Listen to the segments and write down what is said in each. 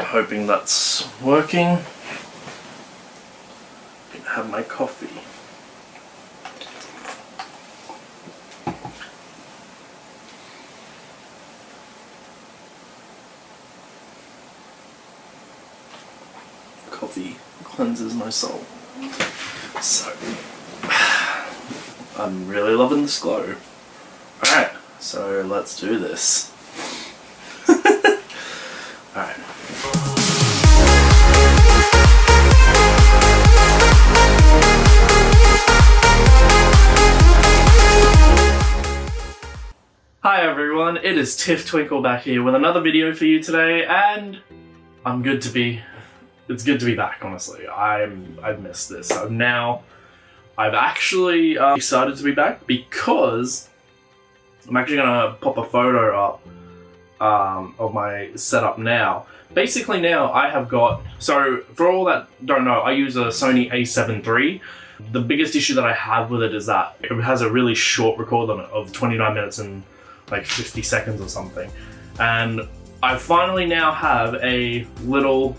hoping that's working. Gonna have my coffee. Coffee cleanses my soul. So, I'm really loving this glow. Alright, so let's do this. Alright. Hi everyone, it is Tiff Twinkle back here with another video for you today, and it's good to be back, honestly. I've missed this. So now I've actually excited to be back because I'm actually gonna pop a photo up of my setup now. Basically now I have got, so for all that don't know, I use a Sony a7 III. The biggest issue that I have with it is that it has a really short record limit of 29 minutes and like 50 seconds or something. And I finally now have a little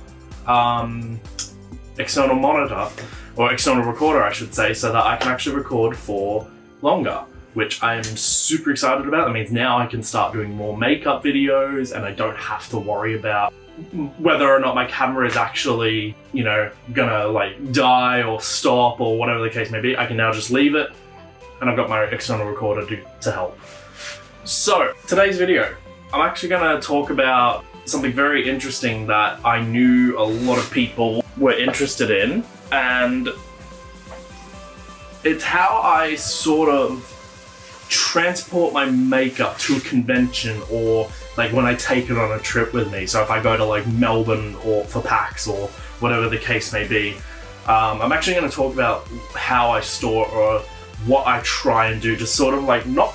external monitor, or external recorder I should say, so that I can actually record for longer, which I am super excited about. That means now I can start doing more makeup videos and I don't have to worry about whether or not my camera is actually, you know, gonna like die or stop or whatever the case may be. I can now just leave it and I've got my external recorder to help. So today's video, I'm actually gonna talk about something very interesting that I knew a lot of people were interested in, and it's how I sort of transport my makeup to a convention, or like when I take it on a trip with me. So if I go to like Melbourne or for PAX or whatever the case may be, I'm actually going to talk about how I store or what I try and do to sort of like not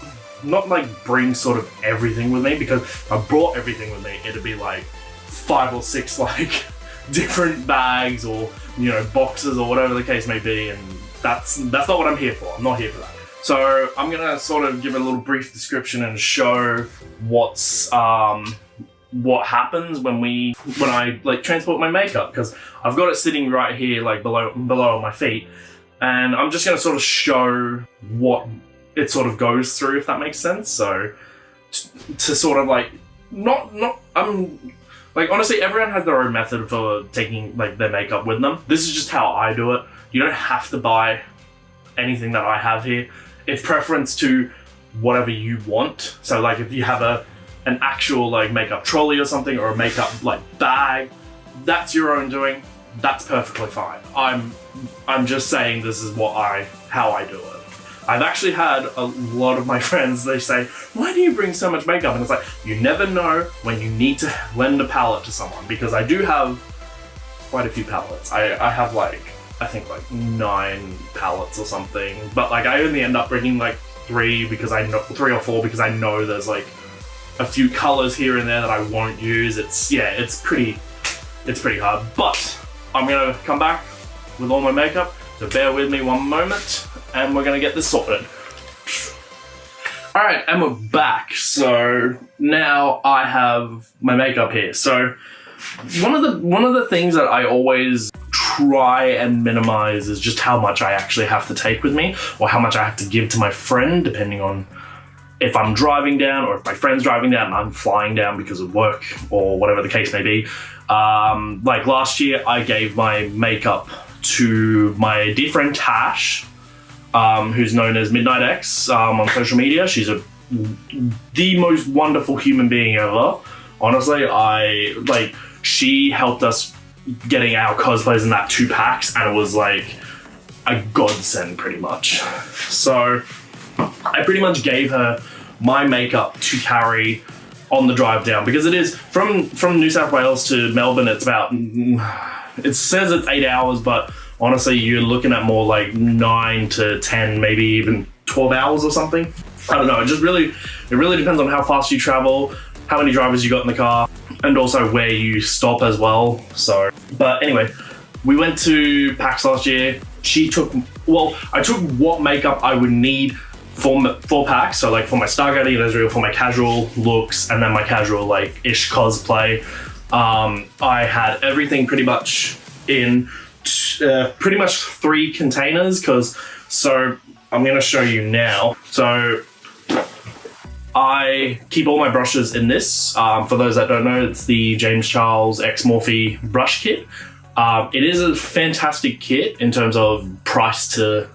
like bring sort of everything with me, because if I brought everything with me, it'd be like 5 or 6 like different bags or, you know, boxes or whatever the case may be, and that's not what I'm here for. I'm not here for that. So I'm gonna sort of give a little brief description and show what's what happens when I like transport my makeup, because I've got it sitting right here like below my feet, and I'm just gonna sort of show what it sort of goes through, if that makes sense. So to sort of like like honestly, everyone has their own method for taking like their makeup with them. This is just how I do it. You don't have to buy anything that I have here. It's preference to whatever you want. So like if you have an actual like makeup trolley or something, or a makeup like bag, that's your own doing. That's perfectly fine. I'm just saying this is how I do it. I've actually had a lot of my friends, they say, why do you bring so much makeup? And it's like, you never know when you need to lend a palette to someone, because I do have quite a few palettes. I have like, I think like 9 palettes or something, but like I only end up bringing like 3 or 4 because I know there's like a few colors here and there that I won't use. It's pretty hard, but I'm gonna come back with all my makeup, so bear with me one moment and we're gonna get this sorted. All right, and we're back. So now I have my makeup here. So one of the things that I always try and minimize is just how much I actually have to take with me, or how much I have to give to my friend, depending on if I'm driving down or if my friend's driving down and I'm flying down because of work or whatever the case may be. Like last year, I gave my makeup to my dear friend Tash, who's known as Midnight X on social media. She's the most wonderful human being ever. Honestly, she helped us getting our cosplays in that 2 packs, and it was like a godsend pretty much. So I pretty much gave her my makeup to carry on the drive down, because it is from New South Wales to Melbourne. It's about, it says it's 8 hours, but honestly you're looking at more like 9 to 10, maybe even 12 hours or something. I don't know, it really depends on how fast you travel, how many drivers you got in the car, and also where you stop as well. So, but anyway, we went to PAX last year. I took what makeup I would need for PAX, so like for my Stargazer Israel, for my casual looks, and then my casual like ish cosplay. I had everything pretty much in pretty much 3 containers, so I'm going to show you now. So I keep all my brushes in this. For those that don't know, it's the James Charles X Morphe brush kit. It is a fantastic kit in terms of price to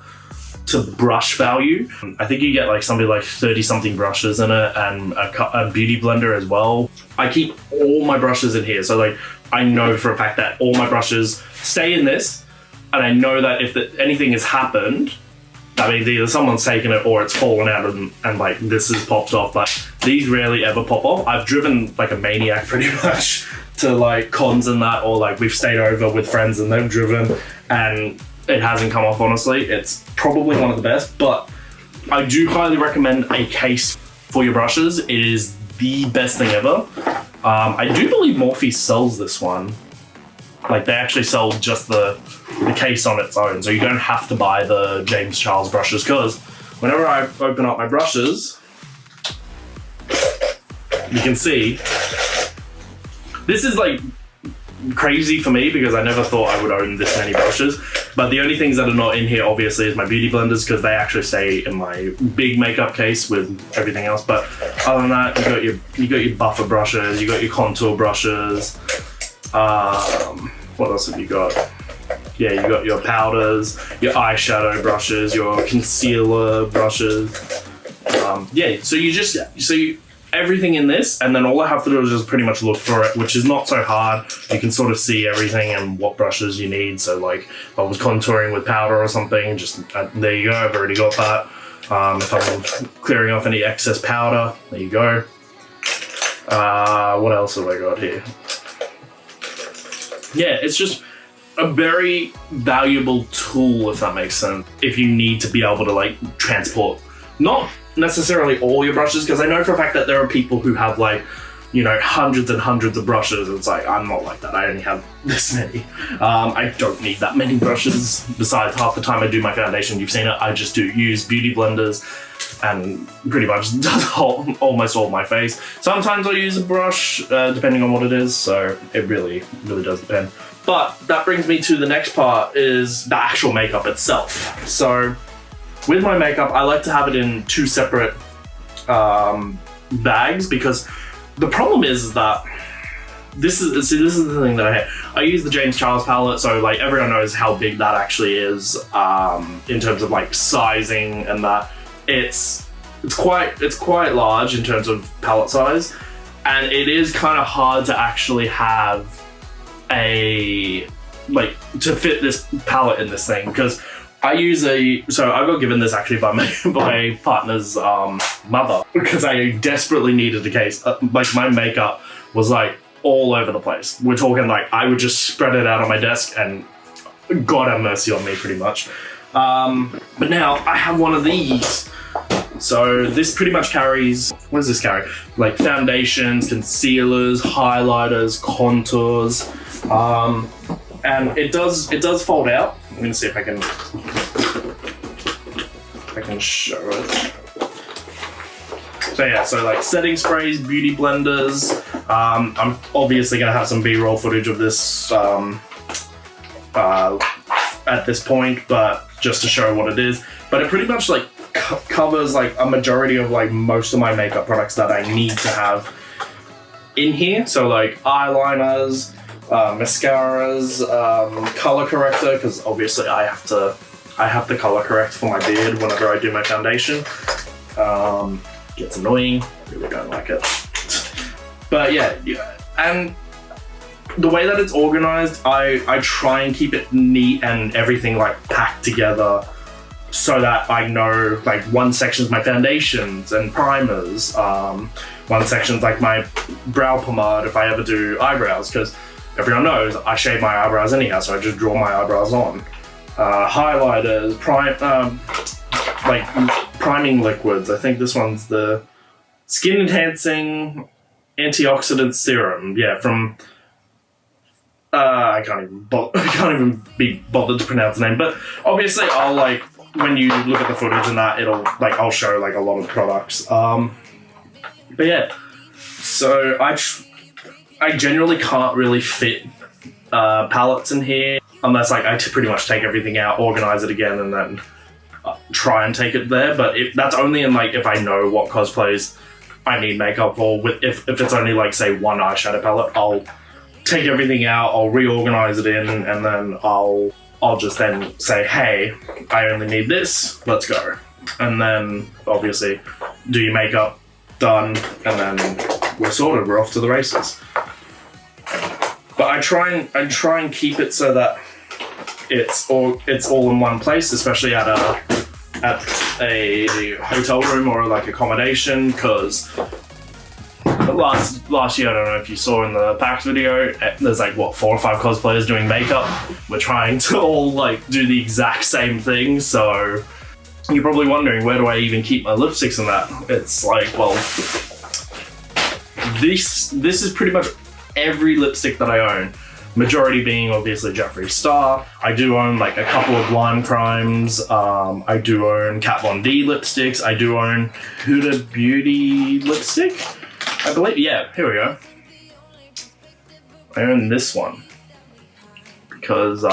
brush value. I think you get like something like 30 something brushes in it, and a beauty blender as well. I keep all my brushes in here, so like I know for a fact that all my brushes stay in this, and I know that if anything has happened, that means either someone's taken it or it's fallen out and like this has popped off, but these rarely ever pop off. I've driven like a maniac pretty much to like cons and that, or like we've stayed over with friends and they've driven and it hasn't come off. Honestly, it's probably one of the best, but I do highly recommend a case for your brushes. It is the best thing ever. I do believe Morphe sells this one. Like they actually sell just the case on its own, so you don't have to buy the James Charles brushes, because whenever I open up my brushes, you can see this is like crazy for me because I never thought I would own this many brushes. But the only things that are not in here obviously is my beauty blenders, because they actually stay in my big makeup case with everything else. But other than that, you got your buffer brushes, you got your contour brushes. What else have you got? Yeah, you got your powders, your eyeshadow brushes, your concealer brushes. Yeah, so everything in this, and then all I have to do is just pretty much look for it, which is not so hard. You can sort of see everything and what brushes you need. So like if I was contouring with powder or something, just there you go, I've already got that. If I'm clearing off any excess powder, there you go. What else have I got here? Yeah, it's just a very valuable tool, if that makes sense, if you need to be able to like transport, not necessarily all your brushes, because I know for a fact that there are people who have like, you know, hundreds and hundreds of brushes. It's like, I'm not like that. I only have this many. I don't need that many brushes. Besides, half the time I do my foundation, you've seen it, I just use beauty blenders and pretty much does almost all my face. Sometimes I'll use a brush, depending on what it is, so it really does depend. But that brings me to the next part, is the actual makeup itself. So with my makeup, I like to have it in 2 separate bags, because the problem is that this is the thing that I hate. I use the James Charles palette, so like everyone knows how big that actually is in terms of like sizing and that. It's quite large in terms of palette size, and it is kind of hard to actually have to fit this palette in this thing, because I got given this actually by my partner's mother, because I desperately needed a case. Like my makeup was like all over the place. We're talking like I would just spread it out on my desk and God have mercy on me pretty much. But now I have one of these. So this pretty much carries, what does this carry? Like foundations, concealers, highlighters, contours, and it does fold out. I'm gonna see if I can show it. So yeah, so like setting sprays, beauty blenders. I'm obviously gonna have some B-roll footage of this at this point, but just to show what it is. But it pretty much like covers like a majority of like most of my makeup products that I need to have in here. So like eyeliners, mascaras, color corrector, because obviously I have to color correct for my beard whenever I do my foundation. Gets annoying, I really don't like it. But yeah, and the way that it's organized, I try and keep it neat and everything like packed together, so that I know like one section's my foundations and primers, one section's like my brow pomade if I ever do eyebrows, because everyone knows I shave my eyebrows anyhow, so I just draw my eyebrows on. Highlighters, like priming liquids. I think this one's the Skin Enhancing Antioxidant Serum. Yeah, from I can't even be bothered to pronounce the name, but obviously I'll like, when you look at the footage and that, I'll show like a lot of products. But yeah, so I generally can't really fit palettes in here unless like I pretty much take everything out, organize it again, and then try and take it there. But that's only in like if I know what cosplays I need makeup for. If it's only like say one eyeshadow palette, I'll take everything out, I'll reorganize it in, and then I'll just then say, hey, I only need this, let's go. And then obviously do your makeup, done, and then we're sorted, we're off to the races. But I try and keep it so that it's all in one place, especially at a hotel room or like accommodation, because last year, I don't know if you saw in the PAX video, there's like what, 4 or 5 cosplayers doing makeup. We're trying to all like do the exact same thing, so you're probably wondering, where do I even keep my lipsticks in that? It's like, well, this is pretty much every lipstick that I own. Majority being obviously Jeffree Star. I do own like a couple of Lime Crimes. I do own Kat Von D lipsticks. I do own Huda Beauty lipstick, I believe. Yeah, here we go. I own this one because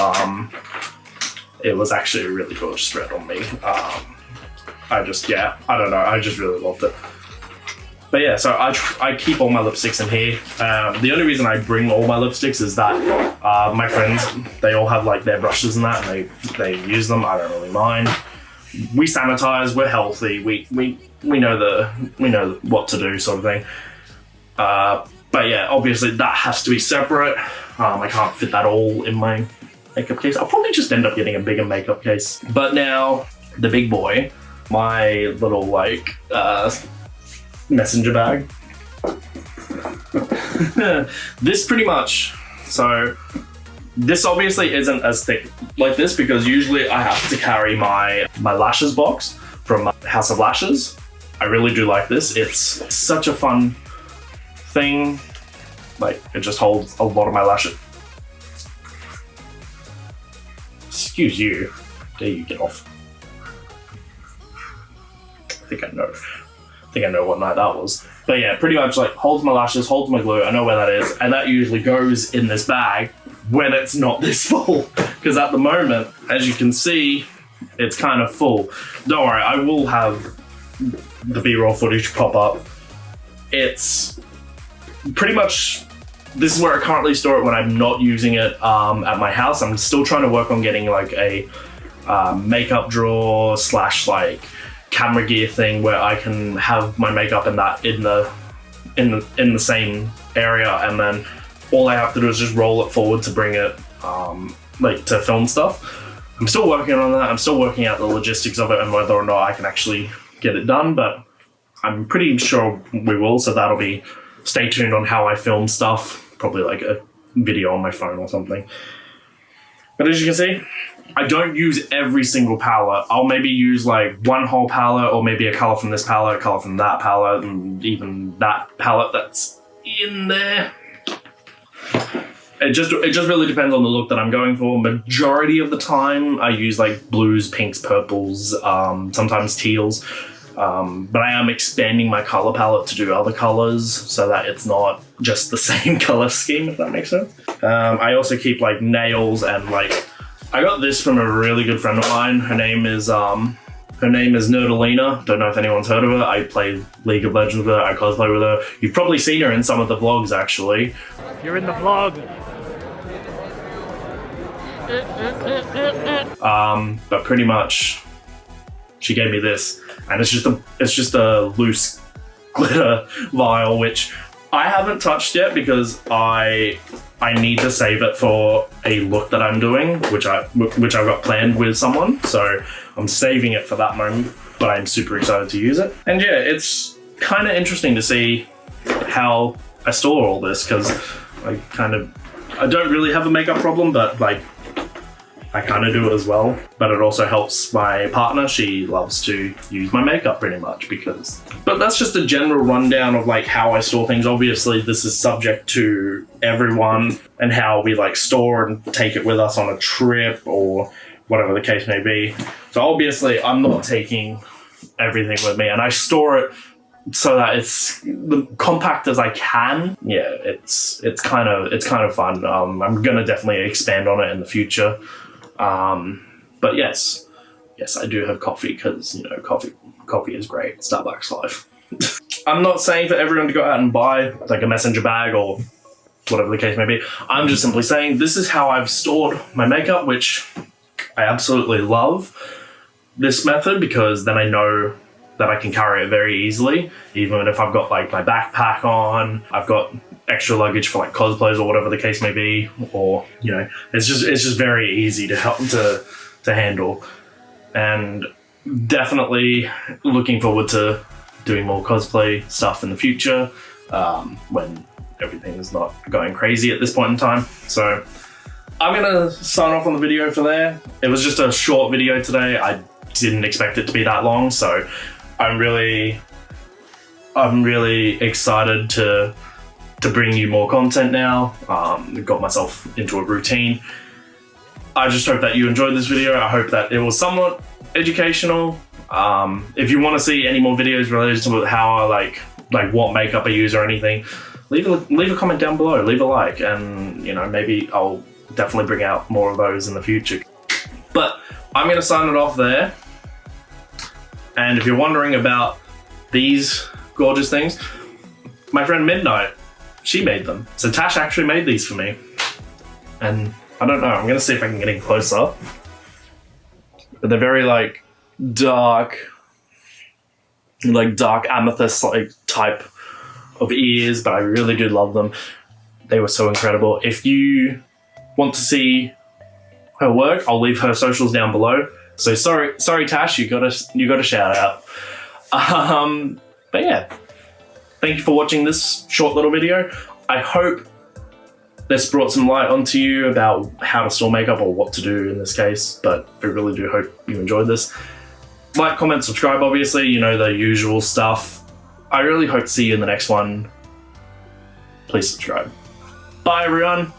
it was actually a really gorgeous red on me. I don't know, I just really loved it. But yeah, so I keep all my lipsticks in here. The only reason I bring all my lipsticks is that my friends, they all have like their brushes and that, and they use them. I don't really mind. We sanitize, we're healthy, we know what to do, sort of thing. But yeah, obviously that has to be separate. I can't fit that all in my makeup case. I'll probably just end up getting a bigger makeup case. But now, the big boy, my little like messenger bag. This pretty much, so this obviously isn't as thick like this because usually I have to carry my lashes box from House of Lashes. I really do like this. It's such a fun thing. Like, it just holds a lot of my lashes. Excuse you. There you get off. I think I know what night that was. But yeah, pretty much like holds my lashes, holds my glue, I know where that is, and that usually goes in this bag when it's not this full. Because at the moment, as you can see, it's kind of full. Don't worry, I will have the B-roll footage pop up. It's pretty much, this is where I currently store it when I'm not using it at my house. I'm still trying to work on getting like a makeup drawer / like camera gear thing where I can have my makeup and that in the same area, and then all I have to do is just roll it forward to bring it like to film stuff. I'm still working on that. I'm still working out the logistics of it and whether or not I can actually get it done, but I'm pretty sure we will, so that'll be, stay tuned on how I film stuff, probably like a video on my phone or something. But as you can see, I don't use every single palette. I'll maybe use like one whole palette, or maybe a color from this palette, a color from that palette, and even that palette that's in there. It just really depends on the look that I'm going for. Majority of the time, I use like blues, pinks, purples, sometimes teals. But I am expanding my color palette to do other colors so that it's not just the same color scheme, if that makes sense. I also keep like nails and like, I got this from a really good friend of mine. Her name is Nerdalina. Don't know if anyone's heard of her. I play League of Legends with her. I cosplay with her. You've probably seen her in some of the vlogs, actually. You're in the vlog. But pretty much, she gave me this, and it's just a loose glitter vial, which I haven't touched yet because I need to save it for a look that I'm doing, which I've got planned with someone. So I'm saving it for that moment, but I'm super excited to use it. And yeah, it's kind of interesting to see how I store all this, because I don't really have a makeup problem, but like I kind of do it as well. But it also helps my partner. She loves to use my makeup pretty much but that's just a general rundown of like how I store things. Obviously this is subject to everyone and how we like store and take it with us on a trip or whatever the case may be. So obviously I'm not taking everything with me, and I store it so that it's the compact as I can. Yeah, it's kind of fun. I'm gonna definitely expand on it in the future. But yes, I do have coffee because, you know, coffee is great. Starbucks life. I'm not saying for everyone to go out and buy like a messenger bag or whatever the case may be. I'm just simply saying this is how I've stored my makeup, which I absolutely love this method, because then I know that I can carry it very easily. Even if I've got like my backpack on, I've got extra luggage for like cosplays or whatever the case may be, or, you know, it's just very easy to help to handle. And definitely looking forward to doing more cosplay stuff in the future, when everything is not going crazy at this point in time. So I'm gonna sign off on the video for there. It was just a short video today. I didn't expect it to be that long, so I'm really excited to bring you more content now. Got myself into a routine. I just hope that you enjoyed this video. I hope that it was somewhat educational. If you want to see any more videos related to how I like what makeup I use or anything, leave a comment down below, leave a like, and, you know, maybe I'll definitely bring out more of those in the future. But I'm gonna sign it off there. And if you're wondering about these gorgeous things, my friend Midnight, she made them. So Tash actually made these for me. And I don't know, I'm gonna see if I can get in closer. But they're very like dark amethyst like type of ears, but I really do love them. They were so incredible. If you want to see her work, I'll leave her socials down below. So sorry Tash, you got a shout out. But yeah, thank you for watching this short little video. I hope this brought some light onto you about how to store makeup, or what to do in this case, but I really do hope you enjoyed this. Like, comment, subscribe, obviously, you know, the usual stuff. I really hope to see you in the next one. Please subscribe. Bye, everyone.